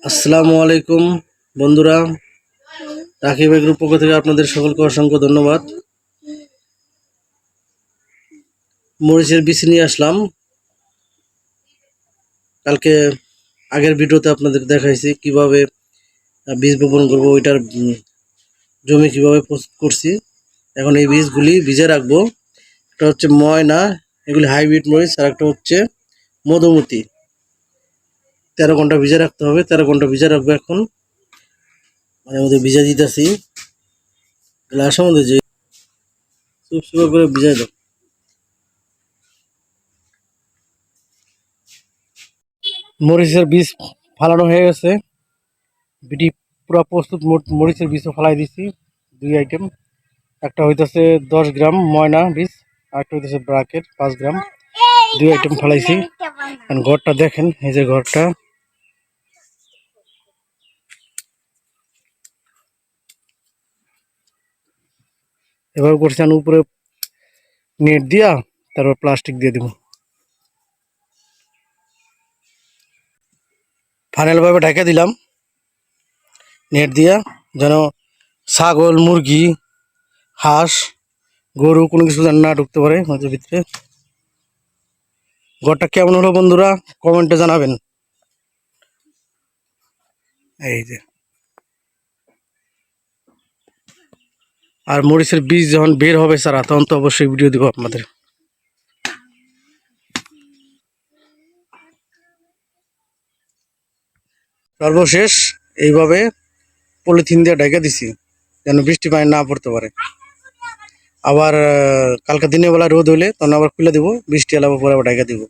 আসসালামু আলাইকুম বন্ধুরা, রাকিব এগ্রুর পক্ষ থেকে আপনাদের সকলকে অসংখ্য ধন্যবাদ। মরিচের বীজ নিয়ে আসলাম। কালকে আগের ভিডিওতে আপনাদের দেখাইছি কিভাবে বীজ বপন করব, ওইটার জমি কিভাবে প্রস্তুত করছি। এখন এই বীজগুলি ভিজে রাখবো। একটা হচ্ছে ময়না, এগুলি হাইব্রিড মরিচ, আর একটা হচ্ছে মধুমতি। 13 ঘন্টা ভিজে রাখতে হবে। 13 ঘন্টা ভিজে রাখবো। এখন মানে মধ্যে ভিজে দিতেছি গ্লাসের মধ্যে, যে চুপ করে ভিজাই দাও। মরিচের বীজ ফালানো হয়ে গেছে। বিটি পুরো প্রস্তুত। মরিচের বীজও ফালাই দিছি। 2 আইটেম, একটা হইতেছে 10 গ্রাম ময়না বীজ, আর একটা হইতেছে ব্রাকের 5 গ্রাম। 2 আইটেম ফালাইছি। ঘরটা দেখেন, এই যে ঘরটা। এবার করছি উপরে নেট দিয়া, তারপর প্লাস্টিক দিয়ে দিব। ফাইনাল ভাবে ঢাকা দিলাম নেট দিয়া, যেন ছাগল, মুরগি, হাঁস, গরু কোনো কিছু যেন না ঢুকতে পারে ওদের ভিতরে। ঘরটা কেমন হলো বন্ধুরা, কমেন্টে জানাবেন। এই যে, আর মরিচের বীজ যখন বের হবে সারা, তখন তো অবশ্যই ভিডিও দিব আপনাদের। সর্বশেষ এইভাবে পলিথিন দিয়ে ঢেকে দিছি, যেন বৃষ্টি পানি না পড়তে পারে। আবার কালকে দিনের বেলা রোদ হইলে তখন আবার খুলে দিব, বৃষ্টি এলাবার পরে আবার ঢেকে দিব।